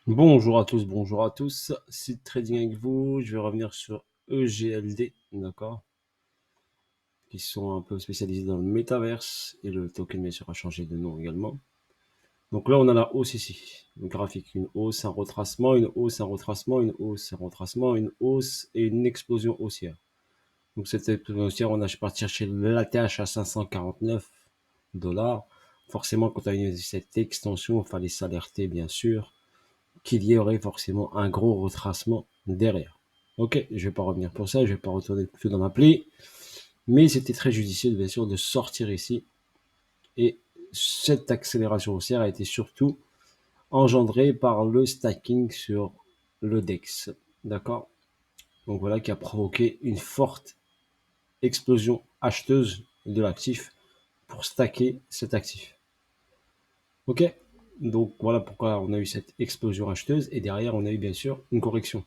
Bonjour à tous, Site Trading avec vous. Je vais revenir sur EGLD, d'accord, qui sont un peu spécialisés dans le métaverse et le token bien sûr a changé de nom également. Donc là on a la hausse ici, le graphique, une hausse, un retracement, une hausse, un retracement, une hausse, un retracement, une hausse et une explosion haussière. Donc cette explosion haussière, on a parti chercher l'ATH à 549 dollars. Forcément quand on a eu cette extension, il fallait s'alerter bien sûr qu'il y aurait forcément un gros retracement derrière. Ok, je vais pas revenir pour ça, je vais pas retourner tout dans l'appli, mais c'était très judicieux bien sûr de sortir ici. Et cette accélération haussière a été surtout engendrée par le stacking sur le DEX. D'accord. Donc voilà qui a provoqué une forte explosion acheteuse de l'actif pour stacker cet actif. Ok. Donc voilà pourquoi on a eu cette explosion acheteuse et derrière on a eu bien sûr une correction.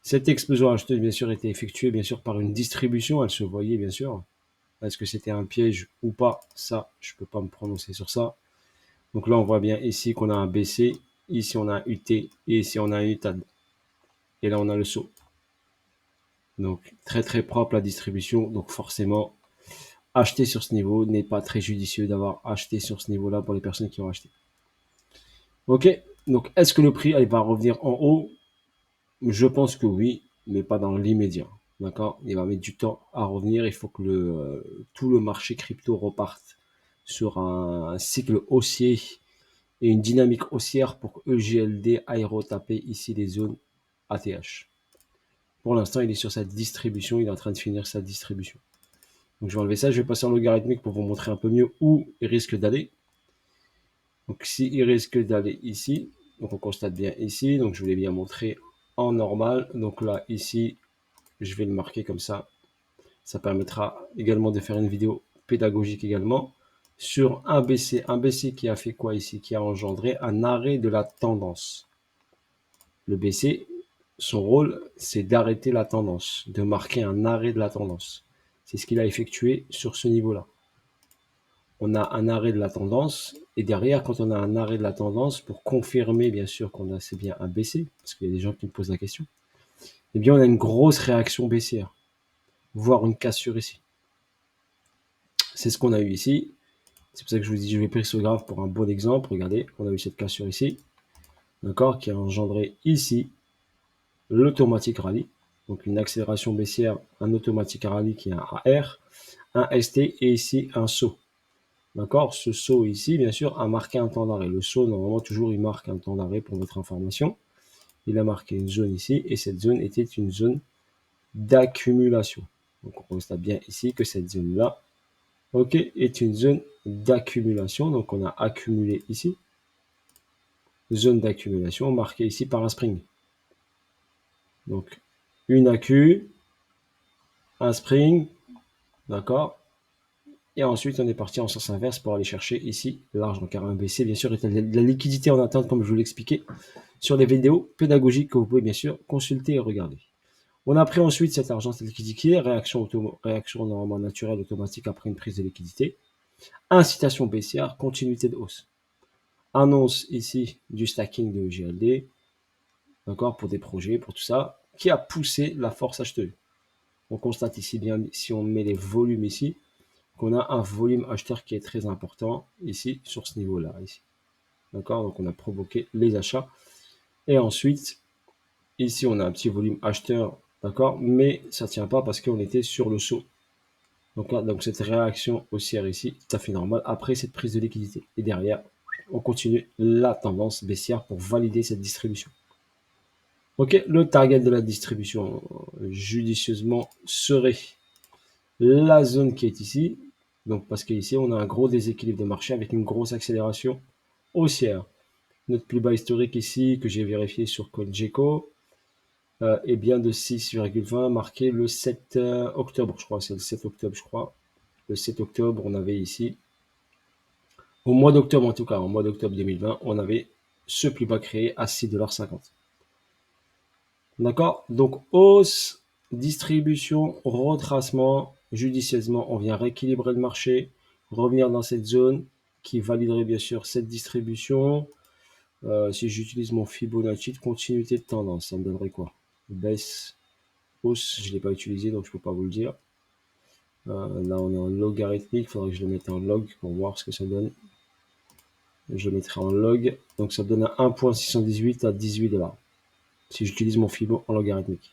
Cette explosion acheteuse, bien sûr, était effectuée, bien sûr, par une distribution. Elle se voyait, bien sûr. Est-ce que c'était un piège ou pas? Ça, je ne peux pas me prononcer sur ça. Donc là, on voit bien ici qu'on a un BC. Ici, on a un UT. Et ici, on a un UTAD. Et là, on a le saut. Donc, très, très propre la distribution. Donc, forcément, acheter sur ce niveau n'est pas très judicieux d'avoir acheté sur ce niveau-là pour les personnes qui ont acheté. Ok. Donc, est-ce que le prix va revenir en haut? Je pense que oui, mais pas dans l'immédiat. D'accord. Il va mettre du temps à revenir. Il faut que tout le marché crypto reparte sur un cycle haussier et une dynamique haussière pour que EGLD aille retaper ici les zones ATH. Pour l'instant, il est sur sa distribution. Il est en train de finir sa distribution. Donc, je vais enlever ça. Je vais passer en logarithmique pour vous montrer un peu mieux où il risque d'aller. Donc, si il risque d'aller ici, donc on constate bien ici. Donc, je vous l'ai bien montré en normal. Donc là, ici, je vais le marquer comme ça. Ça permettra également de faire une vidéo pédagogique également sur un BC. Un BC qui a fait quoi ici? Qui a engendré un arrêt de la tendance. Le BC, son rôle, c'est d'arrêter la tendance, de marquer un arrêt de la tendance. C'est ce qu'il a effectué sur ce niveau-là. On a un arrêt de la tendance et derrière, quand on a un arrêt de la tendance, pour confirmer bien sûr qu'on a c'est bien un BC, parce qu'il y a des gens qui me posent la question, eh bien on a une grosse réaction baissière, voire une cassure ici. C'est ce qu'on a eu ici. C'est pour ça que je vous dis, je vais pris ce graphe pour un bon exemple. Regardez, on a eu cette cassure ici, d'accord, qui a engendré ici l'automatique rallye. Donc une accélération baissière, un automatique rallye qui est un AR, un ST et ici un saut. D'accord. Ce saut ici, bien sûr, a marqué un temps d'arrêt. Le saut, normalement, toujours, il marque un temps d'arrêt pour votre information. Il a marqué une zone ici et cette zone était une zone d'accumulation. Donc on constate bien ici que cette zone-là, ok, est une zone d'accumulation. Donc on a accumulé ici. Zone d'accumulation marquée ici par un spring. Donc, une accu, un spring, d'accord. Et ensuite, on est parti en sens inverse pour aller chercher ici l'argent, car un BC, bien sûr, est de la liquidité en attente, comme je vous l'expliquais, sur les vidéos pédagogiques que vous pouvez bien sûr consulter et regarder. On a pris ensuite cet argent, cette liquidité, réaction normalement naturelle automatique après une prise de liquidité, incitation baissière, continuité de hausse. Annonce ici du stacking de GLD, d'accord, pour des projets, pour tout ça, qui a poussé la force acheteuse. On constate ici bien, si on met les volumes ici, qu'on a un volume acheteur qui est très important ici, sur ce niveau-là, ici. D'accord. Donc, on a provoqué les achats. Et ensuite, ici, on a un petit volume acheteur, d'accord, mais ça ne tient pas parce qu'on était sur le saut. Donc, là, donc cette réaction haussière ici, tout à fait normal après cette prise de liquidité. Et derrière, on continue la tendance baissière pour valider cette distribution. Ok, le target de la distribution judicieusement serait la zone qui est ici. Donc parce qu'ici, on a un gros déséquilibre de marché avec une grosse accélération haussière. Notre plus bas historique ici, que j'ai vérifié sur CoinGecko, est bien de 6,20, marqué le 7 octobre, je crois. C'est le 7 octobre, je crois. Le 7 octobre, on avait ici, au mois d'octobre en tout cas, au mois d'octobre 2020, on avait ce plus bas créé à 6,50 $. D'accord. Donc, hausse, distribution, retracement, judicieusement, on vient rééquilibrer le marché, revenir dans cette zone qui validerait bien sûr cette distribution. Si j'utilise mon Fibonacci de continuité de tendance, ça me donnerait quoi? Baisse, hausse, je ne l'ai pas utilisé, donc je ne peux pas vous le dire. Là, on est en logarithmique, il faudrait que je le mette en log pour voir ce que ça donne. Je le mettrai en log, donc ça me donne à 1.618 à 18 $, si j'utilise mon Fibo en logarithmique.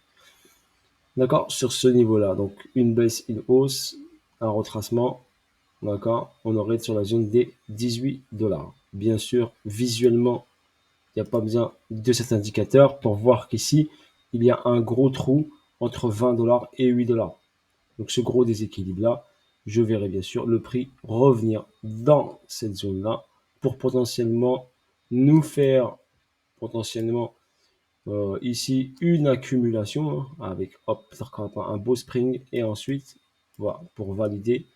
D'accord, sur ce niveau-là, donc une baisse, une hausse, un retracement, d'accord, on aurait sur la zone des 18 $. Bien sûr, visuellement, il n'y a pas besoin de cet indicateur pour voir qu'ici, il y a un gros trou entre 20 $ et 8 $. Donc ce gros déséquilibre-là, je verrai bien sûr le prix revenir dans cette zone-là pour potentiellement nous faire potentiellement ici une accumulation hein, avec hop, un beau spring et ensuite voilà, pour valider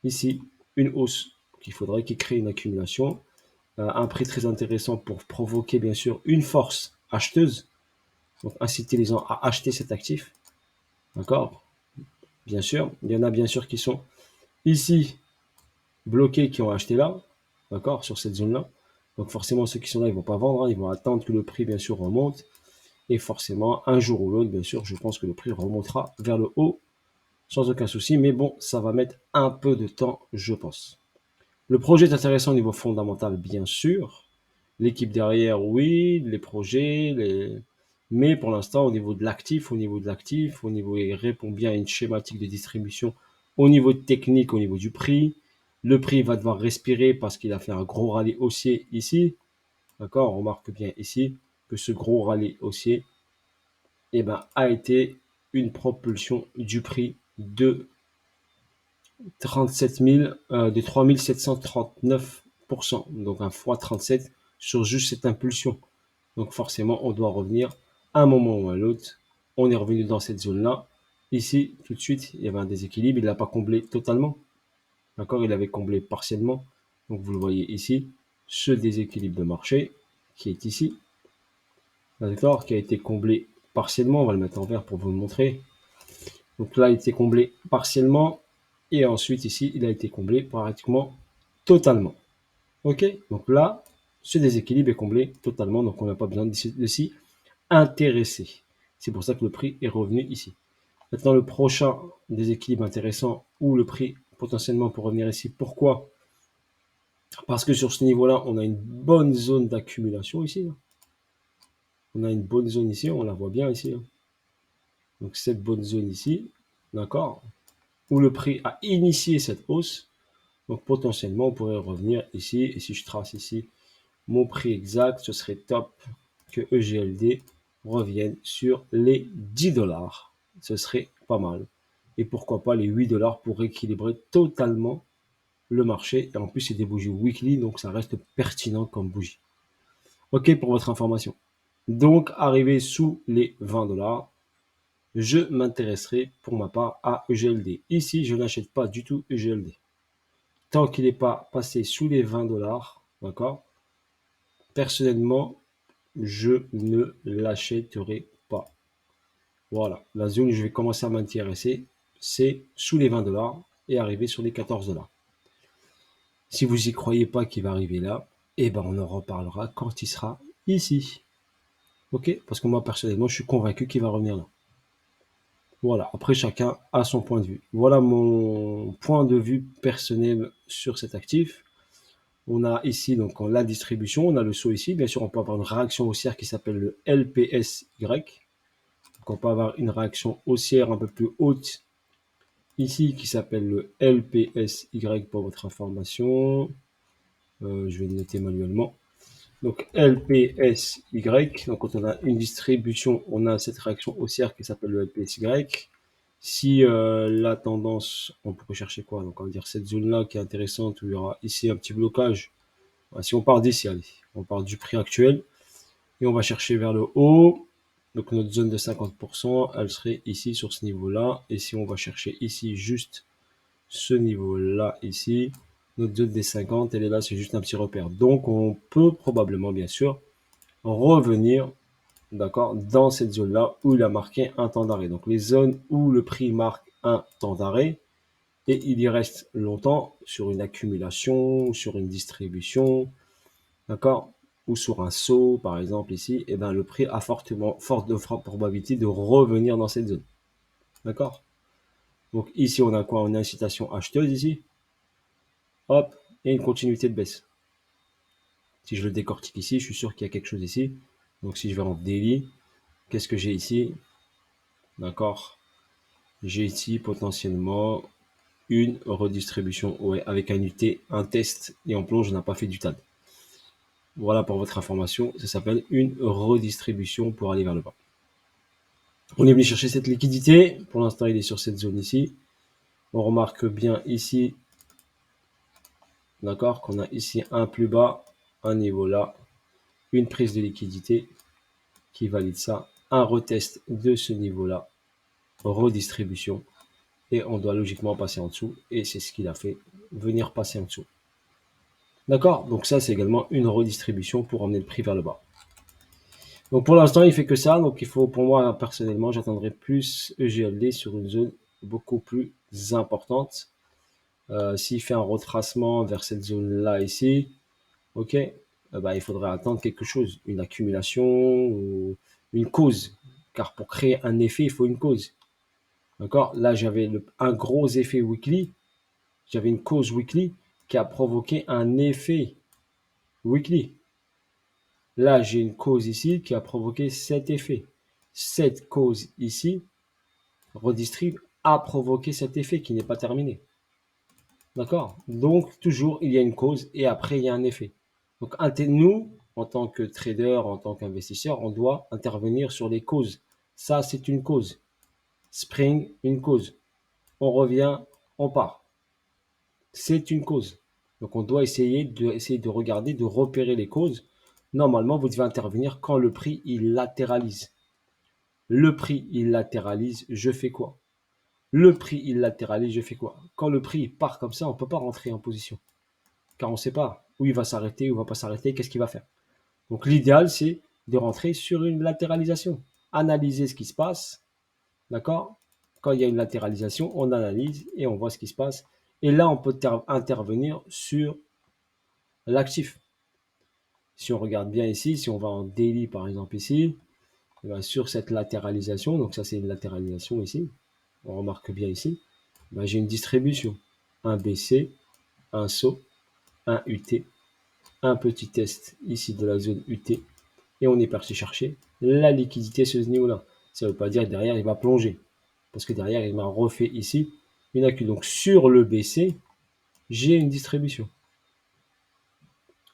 ici une hausse qu'il faudrait qu'il crée une accumulation. Un prix très intéressant pour provoquer bien sûr une force acheteuse, donc inciter les gens à acheter cet actif. D'accord. Bien sûr, il y en a bien sûr qui sont ici bloqués, qui ont acheté là, d'accord, sur cette zone-là. Donc forcément, ceux qui sont là, ils vont pas vendre, hein, ils vont attendre que le prix, bien sûr, remonte. Et forcément, un jour ou l'autre, bien sûr, je pense que le prix remontera vers le haut sans aucun souci. Mais bon, ça va mettre un peu de temps, je pense. Le projet est intéressant au niveau fondamental, bien sûr. L'équipe derrière, oui, les projets, mais pour l'instant, au niveau de l'actif, au niveau, il répond bien à une schématique de distribution, au niveau technique, au niveau du prix. Le prix va devoir respirer parce qu'il a fait un gros rallye haussier ici. D'accord, on remarque bien ici que ce gros rallye haussier eh ben, a été une propulsion du prix de 37 000, de 3739%. Donc un x37 sur juste cette impulsion. Donc forcément, on doit revenir à un moment ou à l'autre. On est revenu dans cette zone-là. Ici, tout de suite, il y avait un déséquilibre. Il ne l'a pas comblé totalement. D'accord, il avait comblé partiellement. Donc vous le voyez ici, ce déséquilibre de marché qui est ici. D'accord, qui a été comblé partiellement. On va le mettre en vert pour vous le montrer. Donc là, il a été comblé partiellement. Et ensuite, ici, il a été comblé pratiquement totalement. OK. Donc là, ce déséquilibre est comblé totalement. Donc on n'a pas besoin de s'y intéresser. C'est pour ça que le prix est revenu ici. Maintenant, le prochain déséquilibre intéressant où le prix potentiellement pour revenir ici. Pourquoi? Parce que sur ce niveau-là, on a une bonne zone d'accumulation ici. On a une bonne zone ici, on la voit bien ici. Donc cette bonne zone ici, d'accord, où le prix a initié cette hausse. Donc potentiellement, on pourrait revenir ici. Et si je trace ici mon prix exact, ce serait top que EGLD revienne sur les 10 $. Ce serait pas mal. Et pourquoi pas les 8 $ pour équilibrer totalement le marché. Et en plus, c'est des bougies weekly, donc ça reste pertinent comme bougie. OK pour votre information. Donc, arrivé sous les 20 $, je m'intéresserai pour ma part à EGLD. Ici, je n'achète pas du tout EGLD. Tant qu'il n'est pas passé sous les 20 $, d'accord, personnellement, je ne l'achèterai pas. Voilà, la zone où je vais commencer à m'intéresser, c'est sous les 20 $ et arriver sur les 14 $. Si vous n'y croyez pas qu'il va arriver là, eh ben on en reparlera quand il sera ici. Ok? Parce que moi, personnellement, je suis convaincu qu'il va revenir là. Voilà, après chacun a son point de vue. Voilà mon point de vue personnel sur cet actif. On a ici donc la distribution, on a le saut ici. Bien sûr, on peut avoir une réaction haussière qui s'appelle le LPSY. Donc on peut avoir une réaction haussière un peu plus haute ici qui s'appelle le LPSY pour votre information. Je vais le noter manuellement. Donc LPSY, donc quand on a une distribution, on a cette réaction haussière qui s'appelle le LPSY. Si la tendance, on pourrait chercher quoi? Donc on va dire cette zone-là qui est intéressante où il y aura ici un petit blocage. Si on part d'ici, allez, on part du prix actuel et on va chercher vers le haut. Donc notre zone de 50%, elle serait ici sur ce niveau-là. Et si on va chercher ici juste ce niveau-là ici, notre zone des 50, elle est là, c'est juste un petit repère. Donc on peut probablement bien sûr revenir, d'accord, dans cette zone-là où il a marqué un temps d'arrêt. Donc les zones où le prix marque un temps d'arrêt et il y reste longtemps sur une accumulation, sur une distribution, d'accord. ou sur un saut, par exemple, ici, et ben, le prix a forte probabilité de revenir dans cette zone. D'accord? Donc ici, on a quoi? On a une incitation acheteuse ici. Hop, et une continuité de baisse. Si je le décortique ici, je suis sûr qu'il y a quelque chose ici. Donc si je vais en daily, qu'est-ce que j'ai ici? D'accord? J'ai ici potentiellement une redistribution avec un UT, un test, et en plonge, on n'a pas fait du TAD. Voilà pour votre information, ça s'appelle une redistribution pour aller vers le bas. On est venu chercher cette liquidité, pour l'instant il est sur cette zone ici. On remarque bien ici, d'accord, qu'on a ici un plus bas, un niveau là, une prise de liquidité qui valide ça, un retest de ce niveau-là, redistribution, et on doit logiquement passer en dessous, et c'est ce qu'il a fait, venir passer en dessous. D'accord? Donc ça, c'est également une redistribution pour emmener le prix vers le bas. Donc pour l'instant, il fait que ça. Donc il faut, pour moi, personnellement, j'attendrai plus EGLD sur une zone beaucoup plus importante. S'il fait un retracement vers cette zone-là ici, ok, bah, il faudrait attendre quelque chose, une accumulation ou une cause. Car pour créer un effet, il faut une cause. D'accord? Là, j'avais un gros effet weekly. J'avais une cause weekly qui a provoqué un effet weekly. Là, j'ai une cause ici qui a provoqué cet effet. Cette cause ici, redistribue, a provoqué cet effet qui n'est pas terminé. D'accord? Donc, toujours, il y a une cause et après, il y a un effet. Donc, nous, en tant que trader, en tant qu'investisseur, on doit intervenir sur les causes. Ça, c'est une cause. Spring, une cause. On revient, on part. C'est une cause. Donc, on doit essayer de regarder, de repérer les causes. Normalement, vous devez intervenir quand le prix, il latéralise. Le prix, il latéralise, je fais quoi? Le prix, il latéralise, je fais quoi? Quand le prix part comme ça, on ne peut pas rentrer en position. Car on ne sait pas où il va s'arrêter, où il ne va pas s'arrêter, qu'est-ce qu'il va faire. Donc l'idéal, c'est de rentrer sur une latéralisation. Analyser ce qui se passe, d'accord? Quand il y a une latéralisation, on analyse et on voit ce qui se passe. Et là, on peut intervenir sur l'actif. Si on regarde bien ici, si on va en daily par exemple ici, sur cette latéralisation, donc ça c'est une latéralisation ici, on remarque bien ici, j'ai une distribution, un BC, un saut, un UT, un petit test ici de la zone UT, et on est parti chercher la liquidité sur ce niveau-là. Ça ne veut pas dire que derrière il va plonger, parce que derrière il m'a refait ici une accumulation. Donc sur le BC, j'ai une distribution.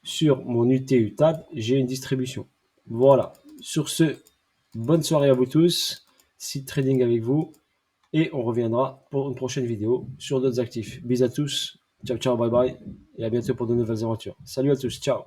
Sur mon UT UTAD, j'ai une distribution. Voilà. Sur ce, bonne soirée à vous tous. Site trading avec vous. Et on reviendra pour une prochaine vidéo sur d'autres actifs. Bisous à tous. Ciao, ciao, bye bye. Et à bientôt pour de nouvelles aventures. Salut à tous. Ciao.